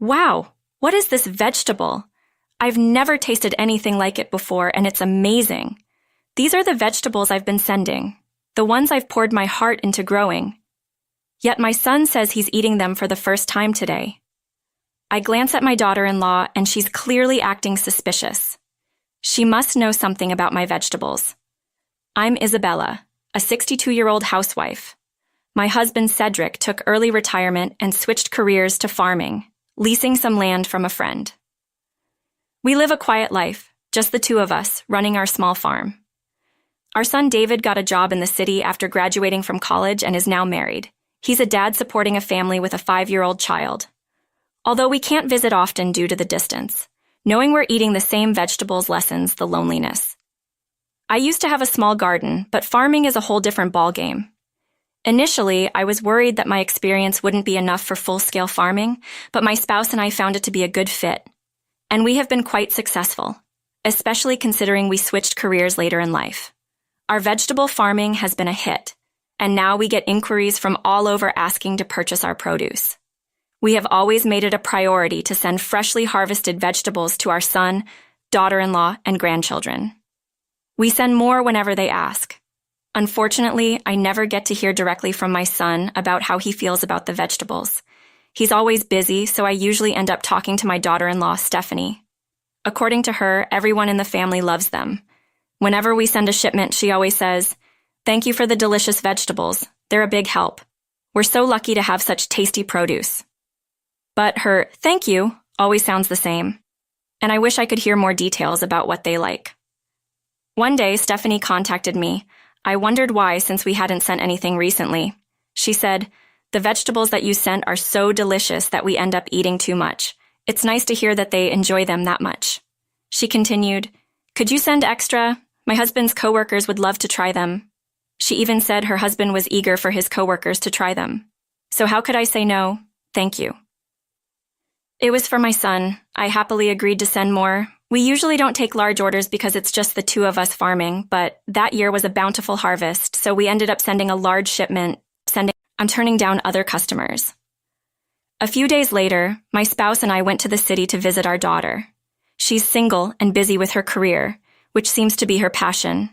Wow, what is this vegetable? I've never tasted anything like it before, and it's amazing. These are the vegetables I've been sending, the ones I've poured my heart into growing. Yet my son says he's eating them for the first time today. I glance at my daughter-in-law, and she's clearly acting suspicious. She must know something about my vegetables. I'm Isabella, a 62-year-old housewife. My husband Cedric took early retirement and switched careers to farming, leasing some land from a friend. We live a quiet life, just the two of us, running our small farm. Our son David got a job in the city after graduating from college and is now married. He's a dad supporting a family with a 5-year-old child. Although we can't visit often due to the distance, knowing we're eating the same vegetables lessens the loneliness. I used to have a small garden, but farming is a whole different ballgame. Initially, I was worried that my experience wouldn't be enough for full-scale farming, but my spouse and I found it to be a good fit. And we have been quite successful, especially considering we switched careers later in life. Our vegetable farming has been a hit, and now we get inquiries from all over asking to purchase our produce. We have always made it a priority to send freshly harvested vegetables to our son, daughter-in-law, and grandchildren. We send more whenever they ask. Unfortunately, I never get to hear directly from my son about how he feels about the vegetables. He's always busy, so I usually end up talking to my daughter-in-law, Stephanie. According to her, everyone in the family loves them. Whenever we send a shipment, she always says, "Thank you for the delicious vegetables. They're a big help. We're so lucky to have such tasty produce." But her "thank you" always sounds the same, and I wish I could hear more details about what they like. One day, Stephanie contacted me. I wondered why, since we hadn't sent anything recently. She said, "The vegetables that you sent are so delicious that we end up eating too much. It's nice to hear that they enjoy them that much." She continued, "Could you send extra? My husband's coworkers would love to try them." She even said her husband was eager for his coworkers to try them. So how could I say no? Thank you. It was for my son. I happily agreed to send more. We usually don't take large orders because it's just the two of us farming, but that year was a bountiful harvest, so we ended up sending a large shipment. I'm turning down other customers. A few days later, my spouse and I went to the city to visit our daughter. She's single and busy with her career, which seems to be her passion.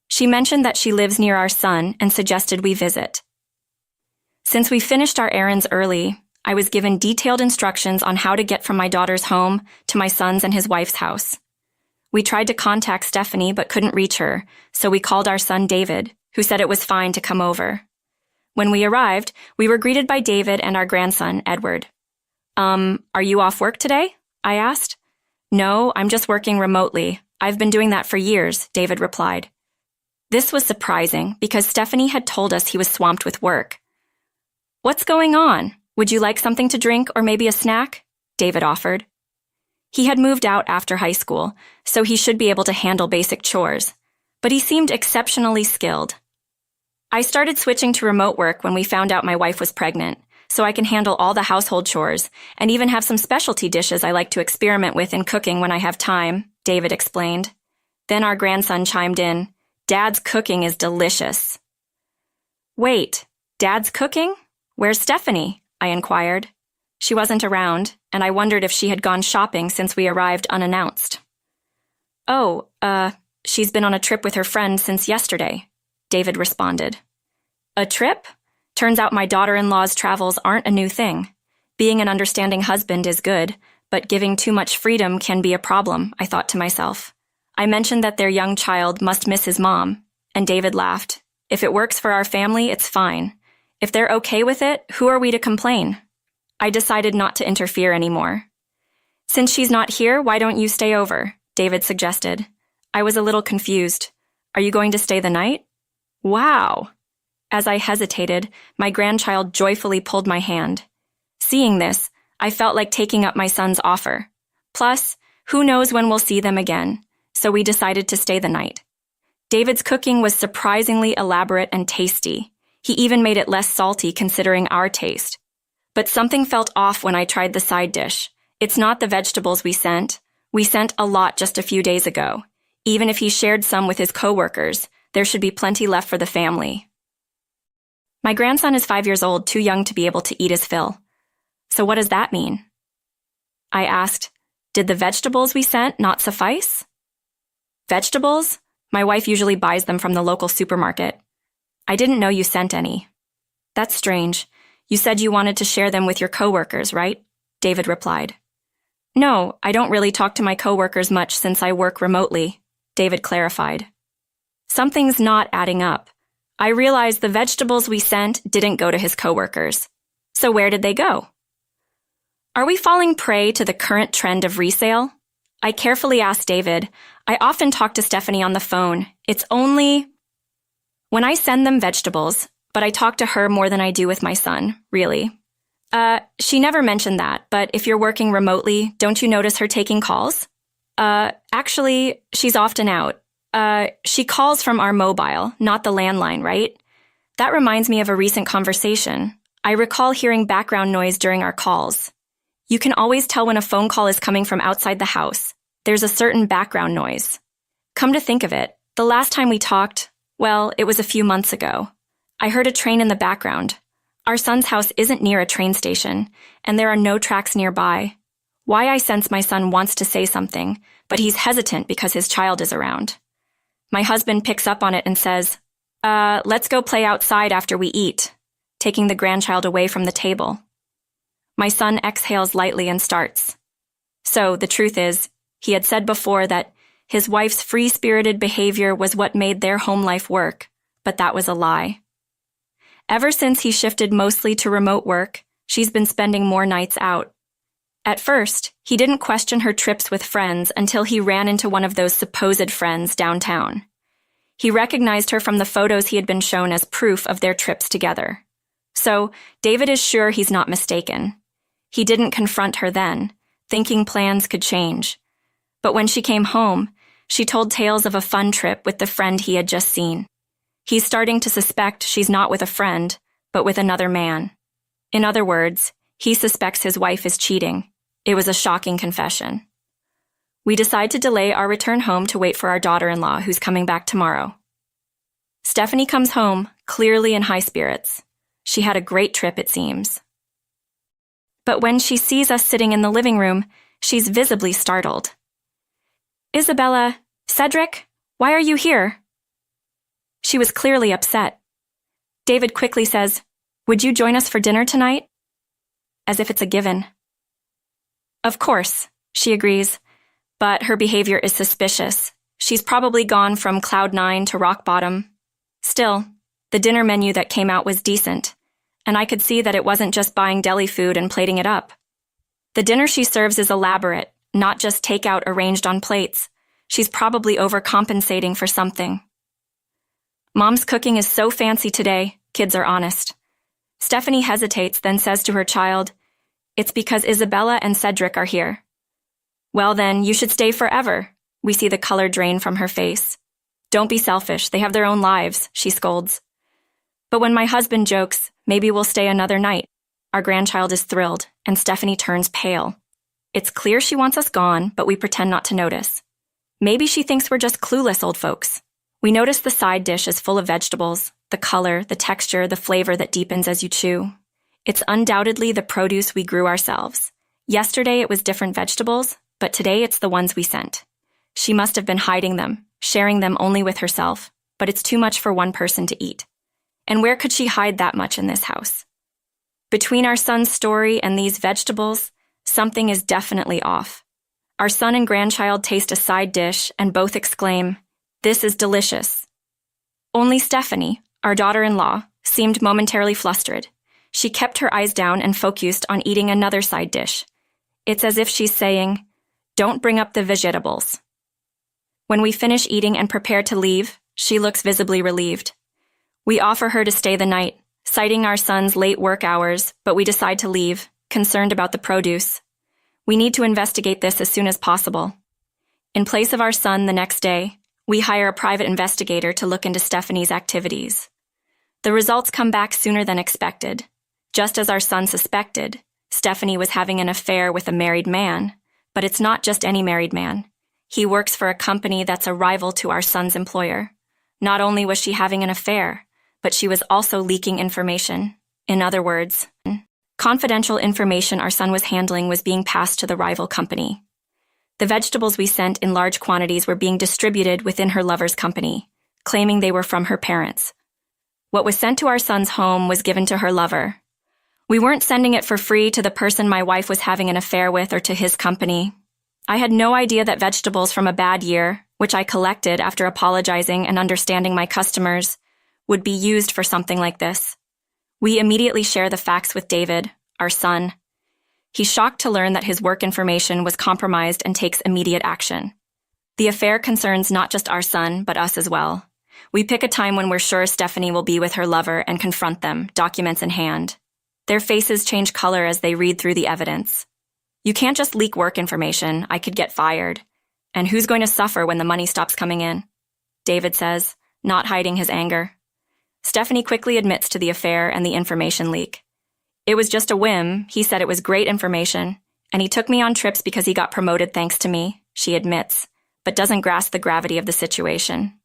She mentioned that she lives near our son and suggested we visit. Since we finished our errands early, I was given detailed instructions on how to get from my daughter's home to my son's and his wife's house. We tried to contact Stephanie but couldn't reach her, so we called our son David, who said it was fine to come over. When we arrived, we were greeted by David and our grandson, Edward. Are you off work today?" I asked. "No, I'm just working remotely. I've been doing that for years," David replied. This was surprising because Stephanie had told us he was swamped with work. "What's going on? Would you like something to drink or maybe a snack?" David offered. He had moved out after high school, so he should be able to handle basic chores, but he seemed exceptionally skilled. I started switching to remote work when we found out my wife was pregnant, so I can handle all the household chores and even have some specialty dishes I like to experiment with in cooking when I have time, David explained. Then our grandson chimed in, "Dad's cooking is delicious." "Wait, Dad's cooking? Where's Stephanie?" I inquired. She wasn't around, and I wondered if she had gone shopping since we arrived unannounced. "Oh, she's been on a trip with her friend since yesterday," David responded. "A trip? Turns out my daughter-in-law's travels aren't a new thing. Being an understanding husband is good, but giving too much freedom can be a problem," I thought to myself. I mentioned that their young child must miss his mom, and David laughed. "If it works for our family, it's fine. If they're okay with it, who are we to complain?" I decided not to interfere anymore. "Since she's not here, why don't you stay over?" David suggested. I was a little confused. "Are you going to stay the night?" "Wow!" As I hesitated, my grandchild joyfully pulled my hand. Seeing this, I felt like taking up my son's offer. Plus, who knows when we'll see them again, so we decided to stay the night. David's cooking was surprisingly elaborate and tasty. He even made it less salty considering our taste. But something felt off when I tried the side dish. It's not the vegetables we sent. We sent a lot just a few days ago. Even if he shared some with his coworkers, there should be plenty left for the family. My grandson is 5 years old, too young to be able to eat his fill. So what does that mean? I asked, "Did the vegetables we sent not suffice?" "Vegetables? My wife usually buys them from the local supermarket. I didn't know you sent any." "That's strange. You said you wanted to share them with your coworkers, right?" David replied. "No, I don't really talk to my coworkers much since I work remotely," David clarified. Something's not adding up. I realized the vegetables we sent didn't go to his coworkers. So where did they go? Are we falling prey to the current trend of resale? I carefully asked David. I often talk to Stephanie on the phone. It's only when I send them vegetables, but I talk to her more than I do with my son, really. She never mentioned that, but if you're working remotely, don't you notice her taking calls? Actually, she's often out. She calls from our mobile, not the landline, right? That reminds me of a recent conversation. I recall hearing background noise during our calls. You can always tell when a phone call is coming from outside the house. There's a certain background noise. Come to think of it, the last time we talked, well, it was a few months ago. I heard a train in the background. Our son's house isn't near a train station, and there are no tracks nearby. Why I sense my son wants to say something, but he's hesitant because his child is around. My husband picks up on it and says, let's go play outside after we eat, taking the grandchild away from the table. My son exhales lightly and starts. So, the truth is, he had said before that his wife's free-spirited behavior was what made their home life work, but that was a lie. Ever since he shifted mostly to remote work, she's been spending more nights out. At first, he didn't question her trips with friends until he ran into one of those supposed friends downtown. He recognized her from the photos he had been shown as proof of their trips together. So, David is sure he's not mistaken. He didn't confront her then, thinking plans could change. But when she came home, she told tales of a fun trip with the friend he had just seen. He's starting to suspect she's not with a friend, but with another man. In other words, he suspects his wife is cheating. It was a shocking confession. We decide to delay our return home to wait for our daughter-in-law, who's coming back tomorrow. Stephanie comes home, clearly in high spirits. She had a great trip, it seems. But when she sees us sitting in the living room, she's visibly startled. "Isabella, Cedric, why are you here?" She was clearly upset. David quickly says, "Would you join us for dinner tonight?" As if it's a given. "Of course," she agrees, but her behavior is suspicious. She's probably gone from cloud 9 to rock bottom. Still, the dinner menu that came out was decent, and I could see that it wasn't just buying deli food and plating it up. The dinner she serves is elaborate, not just takeout arranged on plates. She's probably overcompensating for something. Mom's cooking is so fancy today, kids are honest. Stephanie hesitates, then says to her child, "It's because Isabella and Cedric are here." "Well then, you should stay forever." We see the color drain from her face. "Don't be selfish, they have their own lives," she scolds. But when my husband jokes, "Maybe we'll stay another night," our grandchild is thrilled, and Stephanie turns pale. It's clear she wants us gone, but we pretend not to notice. Maybe she thinks we're just clueless old folks. We notice the side dish is full of vegetables, the color, the texture, the flavor that deepens as you chew. It's undoubtedly the produce we grew ourselves. Yesterday it was different vegetables, but today it's the ones we sent. She must have been hiding them, sharing them only with herself, but it's too much for one person to eat. And where could she hide that much in this house? Between our son's story and these vegetables, something is definitely off. Our son and grandchild taste a side dish and both exclaim, "This is delicious." Only Stephanie, our daughter-in-law, seemed momentarily flustered. She kept her eyes down and focused on eating another side dish. It's as if she's saying, "Don't bring up the vegetables." When we finish eating and prepare to leave, she looks visibly relieved. We offer her to stay the night, citing our son's late work hours, but we decide to leave, concerned about the produce. We need to investigate this as soon as possible. In place of our son the next day, we hire a private investigator to look into Stephanie's activities. The results come back sooner than expected. Just as our son suspected, Stephanie was having an affair with a married man, but it's not just any married man. He works for a company that's a rival to our son's employer. Not only was she having an affair, but she was also leaking information. In other words, Confidential information our son was handling was being passed to the rival company. The vegetables we sent in large quantities were being distributed within her lover's company, claiming they were from her parents. What was sent to our son's home was given to her lover. We weren't sending it for free to the person my wife was having an affair with or to his company. I had no idea that vegetables from a bad year, which I collected after apologizing and understanding my customers, would be used for something like this. We immediately share the facts with David, our son. He's shocked to learn that his work information was compromised and takes immediate action. The affair concerns not just our son, but us as well. We pick a time when we're sure Stephanie will be with her lover and confront them, documents in hand. Their faces change color as they read through the evidence. You can't just leak work information. I could get fired. And who's going to suffer when the money stops coming in? David says, not hiding his anger. Stephanie quickly admits to the affair and the information leak. It was just a whim. He said it was great information, and he took me on trips because he got promoted thanks to me, she admits, but doesn't grasp the gravity of the situation.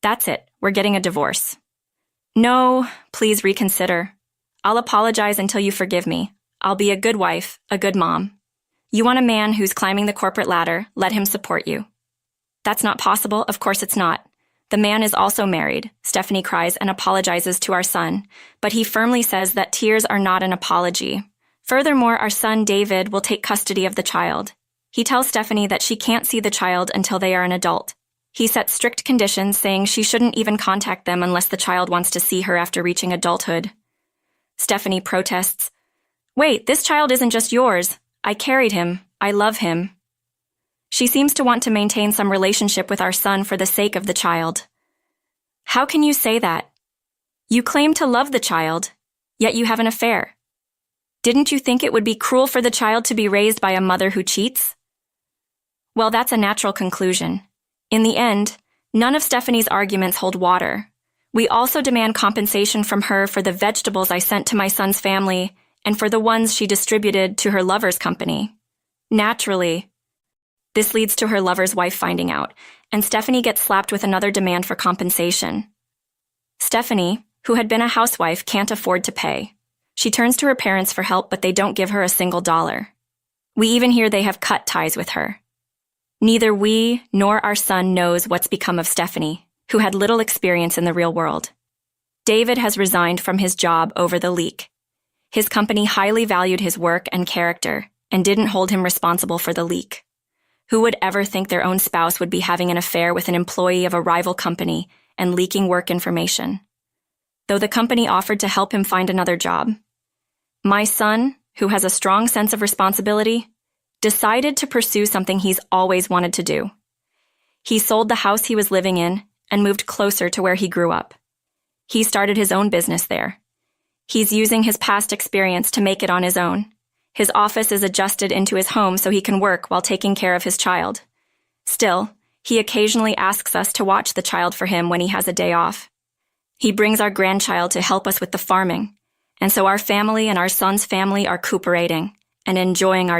That's it. We're getting a divorce. No, please reconsider. I'll apologize until you forgive me. I'll be a good wife, a good mom. You want a man who's climbing the corporate ladder, let him support you. That's not possible. Of course it's not. The man is also married, Stephanie cries and apologizes to our son, but he firmly says that tears are not an apology. Furthermore, our son David will take custody of the child. He tells Stephanie that she can't see the child until they are an adult. He sets strict conditions, saying she shouldn't even contact them unless the child wants to see her after reaching adulthood. Stephanie protests, "Wait, this child isn't just yours. I carried him. I love him." She seems to want to maintain some relationship with our son for the sake of the child. How can you say that? You claim to love the child, yet you have an affair. Didn't you think it would be cruel for the child to be raised by a mother who cheats? Well, that's a natural conclusion. In the end, none of Stephanie's arguments hold water. We also demand compensation from her for the vegetables I sent to my son's family and for the ones she distributed to her lover's company. Naturally, this leads to her lover's wife finding out, and Stephanie gets slapped with another demand for compensation. Stephanie, who had been a housewife, can't afford to pay. She turns to her parents for help, but they don't give her a single dollar. We even hear they have cut ties with her. Neither we nor our son knows what's become of Stephanie, who had little experience in the real world. David has resigned from his job over the leak. His company highly valued his work and character and didn't hold him responsible for the leak. Who would ever think their own spouse would be having an affair with an employee of a rival company and leaking work information? Though the company offered to help him find another job, my son, who has a strong sense of responsibility, decided to pursue something he's always wanted to do. He sold the house he was living in and moved closer to where he grew up. He started his own business there. He's using his past experience to make it on his own. His office is adjusted into his home so he can work while taking care of his child. Still, he occasionally asks us to watch the child for him when he has a day off. He brings our grandchild to help us with the farming, and so our family and our son's family are cooperating and enjoying our